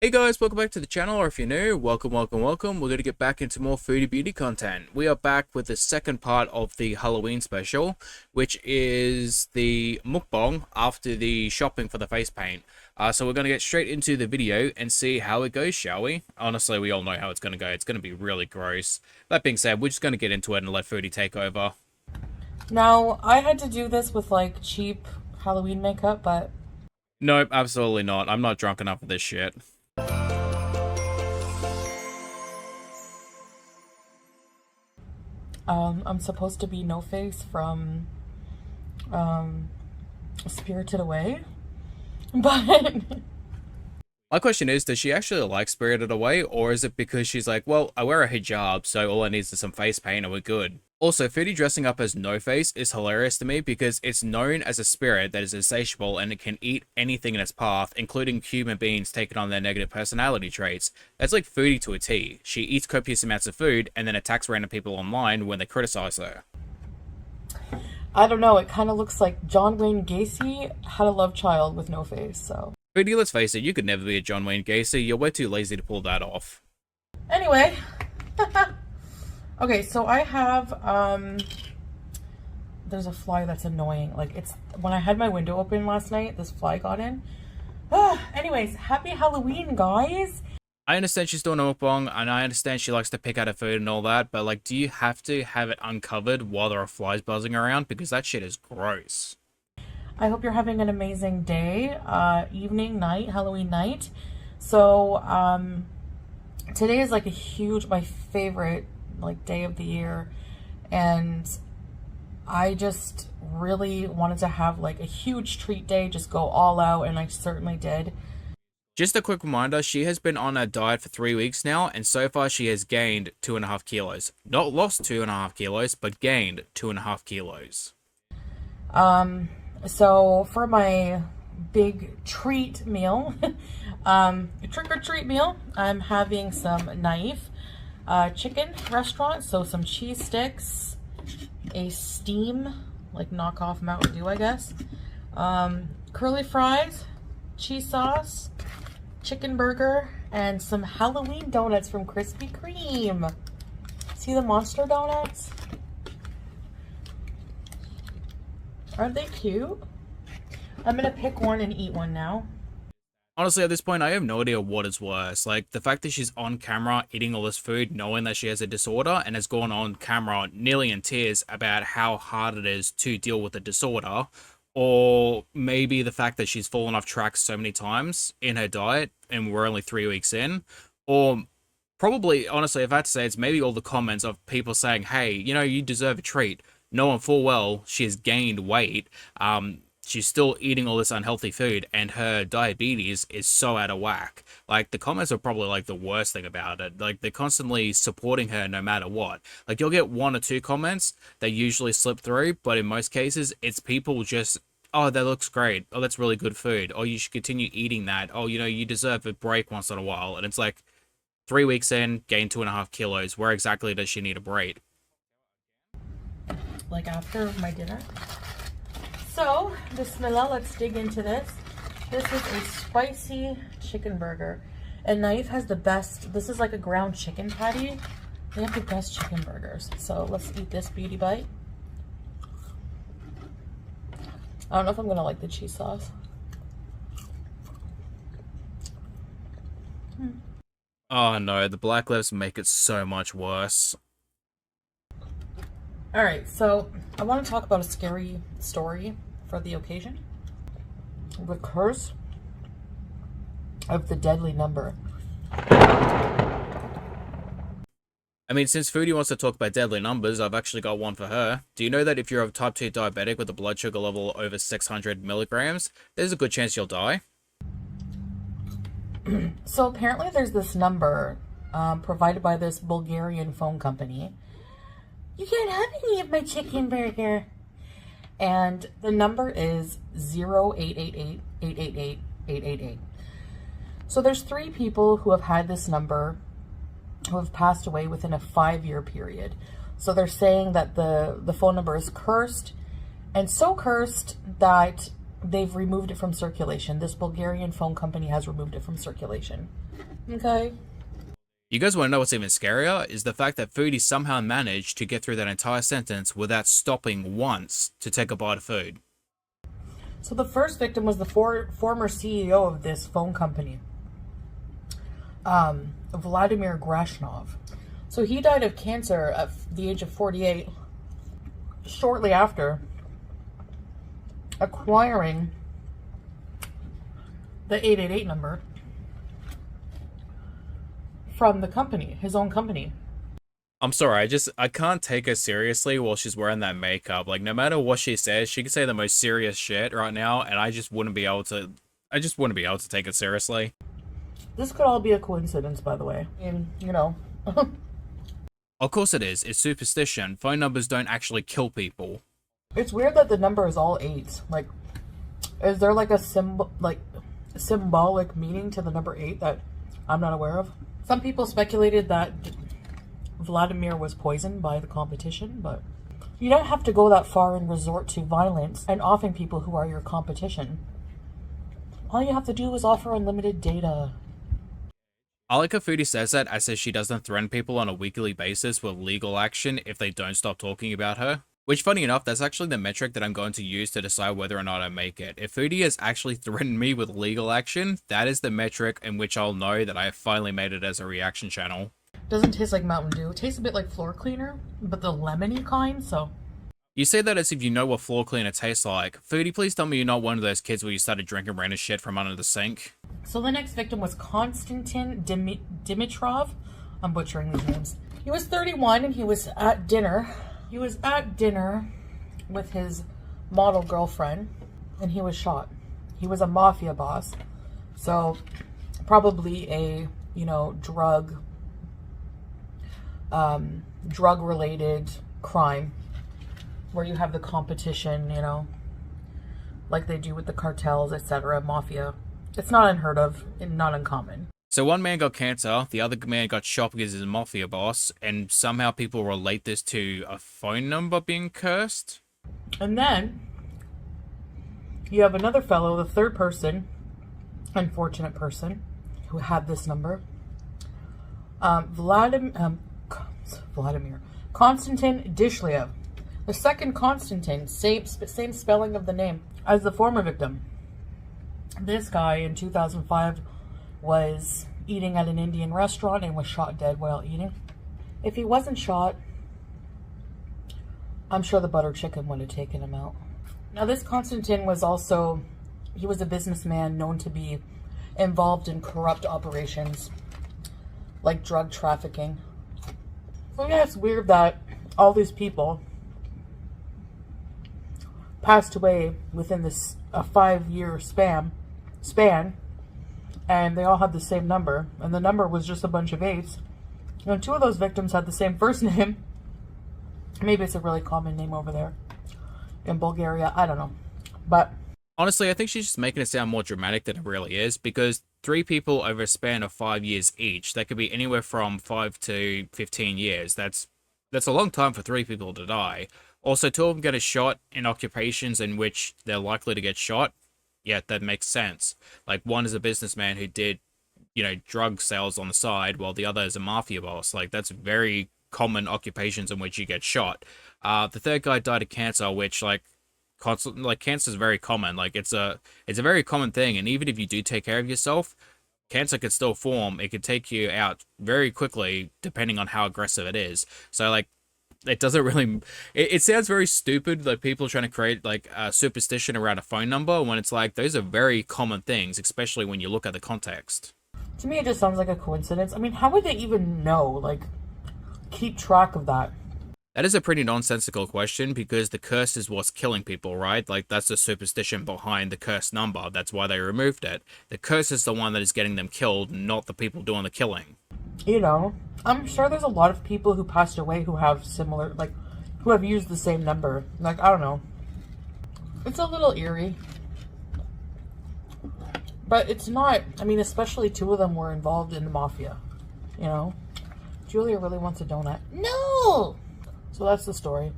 Hey guys, welcome back to the channel, or if you're new, welcome. We're going to get back into more foodie beauty content. We are back with the second part of the Halloween special, which is the mukbang after the shopping for the face paint. So we're going to get straight into the video and see how it goes, shall we? Honestly, we all know how it's going to go. It's going to be really gross. That being said, we're just going to get into it and let Foodie take over. Now, I had to do this with like cheap Halloween makeup, but Nope, absolutely not. I'm not drunk enough for this shit. I'm supposed to be No Face from Spirited Away, but My question is, does she actually like Spirited Away, or is it because she's like, well, I wear a hijab, so all I need is some face paint and we're good? Also, Foodie dressing up as No Face is hilarious to me because it's known as a spirit that is insatiable and it can eat anything in its path, including human beings taking on their negative personality traits. That's like Foodie to a T. She eats copious amounts of food and then attacks random people online when they criticize her. I don't know. It kind of looks like John Wayne Gacy had a love child with No Face. So Foodie, let's face it, you could never be a John Wayne Gacy. You're way too lazy to pull that off. anyway, okay. So I have there's a fly that's annoying. Like it's when I had my window open last night, this fly got in. Anyways, happy Halloween, guys. I understand she's doing a mukbang, and I understand she likes to pick out her food and all that, but like, do you have to have it uncovered while there are flies buzzing around? Because that shit is gross. I hope you're having an amazing day, evening, night, Halloween night. So, today is like my favorite like day of the year. And I just really wanted to have like a huge treat day, just go all out. And I certainly did. Just a quick reminder, she has been on a diet for 3 weeks now, and so far she has gained 2.5 kilos. Not lost 2.5 kilos, but gained 2.5 kilos. So for my big treat meal, trick or treat meal, I'm having some knife, chicken restaurant. So some cheese sticks, a steam, like knockoff Mountain Dew, I guess. Curly fries, cheese sauce, chicken burger, and some Halloween donuts from Krispy Kreme. See the monster donuts? Aren't they cute? I'm gonna pick one and eat one now. Honestly, at this point, I have no idea what is worse. Like, the fact that she's on camera eating all this food, knowing that she has a disorder, and has gone on camera nearly in tears about how hard it is to deal with the disorder, or maybe the fact that she's fallen off track so many times in her diet, and we're only 3 weeks in, or probably, honestly, if I had to say, it's maybe all the comments of people saying, hey, you know, you deserve a treat, knowing full well she has gained weight, she's still eating all this unhealthy food, and her diabetes is so out of whack. Like, the comments are probably, like, the worst thing about it. Like, they're constantly supporting her no matter what. Like, you'll get 1 or 2 comments that usually slip through, but in most cases, it's people just, oh, that looks great. Oh, that's really good food. Oh, you should continue eating that. Oh, you know, you deserve a break once in a while. And it's like, 3 weeks in, gained 2.5 kilos. Where exactly does she need a break? Like after my dinner. So, bismillah, let's dig into this. This is a spicy chicken burger. And Knife has the best, this is like a ground chicken patty. They have the best chicken burgers. So let's eat this beauty bite. I don't know if I'm gonna like the cheese sauce. Oh no, the black lips make it so much worse. All right, so I want to talk about a scary story for the occasion. The curse of the deadly number. I mean, since Foodie wants to talk about deadly numbers, I've actually got one for her. Do you know that if you're a type 2 diabetic with a blood sugar level over 600 milligrams, there's a good chance you'll die? So apparently there's this number provided by this Bulgarian phone company. You can't have any of my chicken burger. And the number is 0888-888-888. So there's 3 people who have had this number who have passed away within a 5-year period. So they're saying that the phone number is cursed, and so cursed that they've removed it from circulation. This Bulgarian phone company has removed it from circulation. Okay. You guys want to know what's even scarier? Is the fact that Foodie somehow managed to get through that entire sentence without stopping once to take a bite of food. So the first victim was the former CEO of this phone company, Vladimir Grashnov. So he died of cancer at the age of 48, shortly after acquiring the 888 number from the company, his own company. I'm sorry, I can't take her seriously while she's wearing that makeup. Like, no matter what she says, she can say the most serious shit right now, and I just wouldn't be able to take it seriously. This could all be a coincidence, by the way. And, you know. Of course it is. It's superstition. Phone numbers don't actually kill people. It's weird that the number is all 8s. Like, is there like a symbolic meaning to the number 8 that I'm not aware of? Some people speculated that Vladimir was poisoned by the competition, but you don't have to go that far and resort to violence and offing people who are your competition. All you have to do is offer unlimited data. I like how Foodie says that, as if she doesn't threaten people on a weekly basis with legal action if they don't stop talking about her. Which, funny enough, that's actually the metric that I'm going to use to decide whether or not I make it. If Foodie has actually threatened me with legal action, that is the metric in which I'll know that I have finally made it as a reaction channel. Doesn't taste like Mountain Dew. It tastes a bit like floor cleaner, but the lemony kind, so... You say that as if you know what floor cleaner tastes like. Foodie, please tell me you're not one of those kids where you started drinking random shit from under the sink. So the next victim was Konstantin Dimitrov. I'm butchering these names. He was 31 and he was at dinner. He was at dinner with his model girlfriend and he was shot. He was a mafia boss. So probably a, you know, drug related crime where you have the competition, you know, like they do with the cartels, etc., mafia. It's not unheard of and not uncommon. So one man got cancer, the other man got shot because he's a mafia boss, and somehow people relate this to a phone number being cursed? And then you have another fellow, the third person, unfortunate person, who had this number. Vladimir Konstantin Dishliev. The second Konstantin, same spelling of the name as the former victim. This guy in 2005 was eating at an Indian restaurant and was shot dead while eating. If he wasn't shot, I'm sure the butter chicken would have taken him out. Now this Konstantin was also, he was a businessman known to be involved in corrupt operations like drug trafficking. So yeah, it's weird that all these people passed away within this 5-year span, and they all had the same number, and the number was just a bunch of 8s. And 2 of those victims had the same first name. Maybe it's a really common name over there in Bulgaria. I don't know. But honestly, I think she's just making it sound more dramatic than it really is, because 3 people over a span of 5 years each, that could be anywhere from 5 to 15 years. That's a long time for 3 people to die. Also, 2 of them get a shot in occupations in which they're likely to get shot. Yeah, that makes sense. Like, one is a businessman who did, you know, drug sales on the side, while the other is a mafia boss. Like, that's very common occupations in which you get shot. The third guy died of cancer, which, cancer is very common. Like, it's a very common thing, and even if you do take care of yourself, cancer could still form. It could take you out very quickly, depending on how aggressive it is. So, like, it doesn't really... It sounds very stupid, like people trying to create, like, a superstition around a phone number, when it's like, those are very common things, especially when you look at the context. to me, it just sounds like a coincidence. I mean, how would they even know, like, keep track of that? That is a pretty nonsensical question, because the curse is what's killing people, right? Like, that's the superstition behind the curse number. That's why they removed it. The curse is the one that is getting them killed, not the people doing the killing. You know, I'm sure there's a lot of people who passed away who have similar, like, who have used the same number. Like, I don't know. It's a little eerie. But it's not, I mean, especially two of them were involved in the mafia. You know? Julia really wants a donut. No! So that's the story.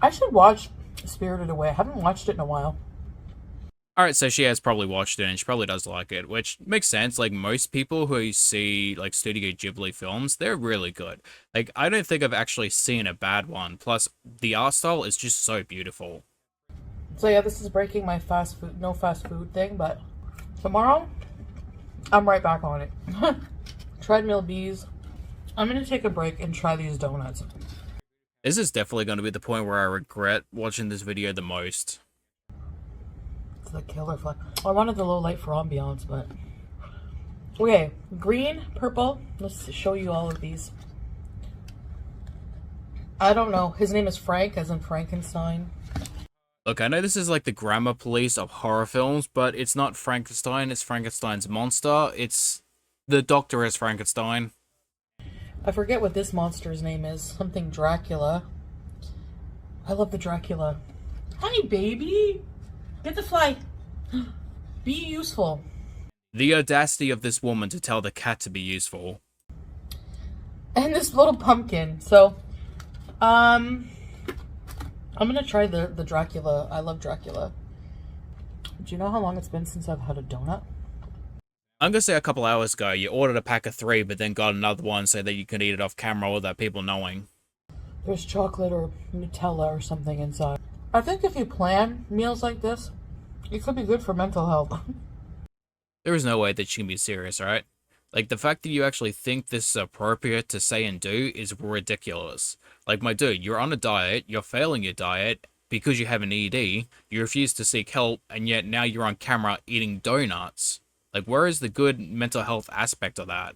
I should watch Spirited Away. I haven't watched it in a while. Alright, so she has probably watched it and she probably does like it, which makes sense. Like most people who see like Studio Ghibli films, they're really good. Like I don't think I've actually seen a bad one. Plus the art style is just so beautiful. So yeah, this is breaking my no fast food thing, but tomorrow I'm right back on it. Treadmill bees. I'm gonna take a break and try these donuts. This is definitely going to be the point where I regret watching this video the most. It's the killer flag. I wanted the low light for ambiance, but okay, green, purple. Let's show you all of these. I don't know. His name is Frank, as in Frankenstein. Look, I know this is like the grammar police of horror films, but it's not Frankenstein, it's Frankenstein's monster. It's the doctor as Frankenstein. I forget what this monster's name is. Something Dracula. I love the Dracula. Hi, baby. Get the fly. Be useful. The audacity of this woman to tell the cat to be useful. And this little pumpkin. So, I'm gonna try the Dracula. I love Dracula. Do you know how long it's been since I've had a donut? I'm gonna say a couple hours ago, you ordered a pack of 3, but then got another one so that you could eat it off camera without people knowing. There's chocolate or Nutella or something inside. I think if you plan meals like this, it could be good for mental health. There is no way that she can be serious, right? Like, the fact that you actually think this is appropriate to say and do is ridiculous. Like, my dude, you're on a diet, you're failing your diet because you have an ED, you refuse to seek help, and yet now you're on camera eating donuts. Like, where is the good mental health aspect of that?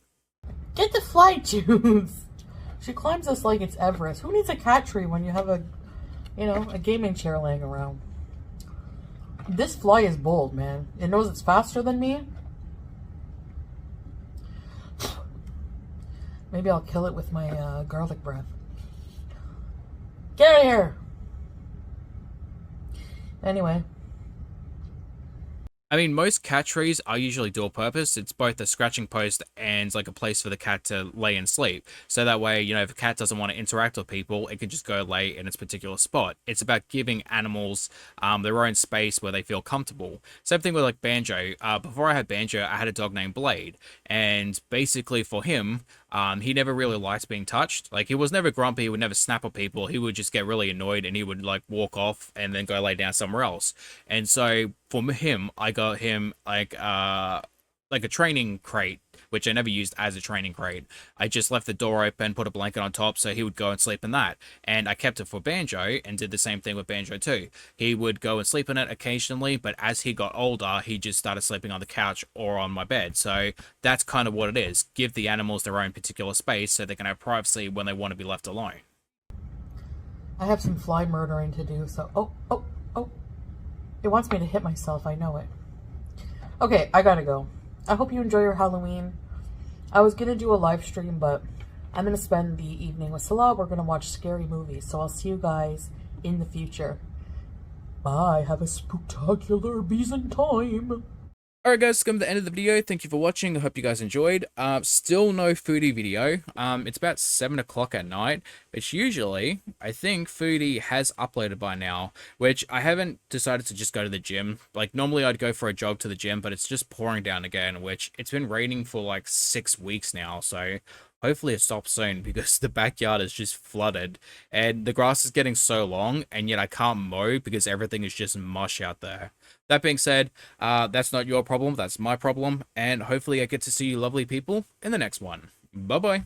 Get the fly juice! She climbs us like it's Everest. Who needs a cat tree when you have a gaming chair laying around? This fly is bold, man. It knows it's faster than me. Maybe I'll kill it with my garlic breath. Get out of here! Anyway. I mean, most cat trees are usually dual purpose. It's both a scratching post and like a place for the cat to lay and sleep. So that way, if a cat doesn't want to interact with people, it can just go lay in its particular spot. It's about giving animals their own space where they feel comfortable. Same thing with like Banjo. Before I had Banjo, I had a dog named Blade. And basically for him, he never really liked being touched. Like, he was never grumpy, he would never snap at people, he would just get really annoyed and he would like walk off and then go lay down somewhere else. And so for him, I got him like a training crate, which I never used as a training crate. I just left the door open, put a blanket on top, so he would go and sleep in that. And I kept it for Banjo and did the same thing with Banjo too. He would go and sleep in it occasionally, but as he got older, he just started sleeping on the couch or on my bed. So that's kind of what it is. Give the animals their own particular space so they can have privacy when they want to be left alone. I have some fly murdering to do, so... Oh. It wants me to hit myself, I know it. Okay, I gotta go. I hope you enjoy your Halloween. I was gonna do a live stream, but I'm gonna spend the evening with Salah. We're gonna watch scary movies, so I'll see you guys in the future. Bye, have a spooktacular bees in time. Alright guys, come to the end of the video. Thank you for watching. I hope you guys enjoyed. Still no Foodie video. It's about 7 o'clock at night, which usually, I think Foodie has uploaded by now, which I haven't decided to just go to the gym. Like, normally I'd go for a jog to the gym, but it's just pouring down again, which it's been raining for like 6 weeks now, so hopefully it stops soon because the backyard is just flooded and the grass is getting so long and yet I can't mow because everything is just mush out there. That being said, that's not your problem, that's my problem, and hopefully I get to see you lovely people in the next one. Bye-bye.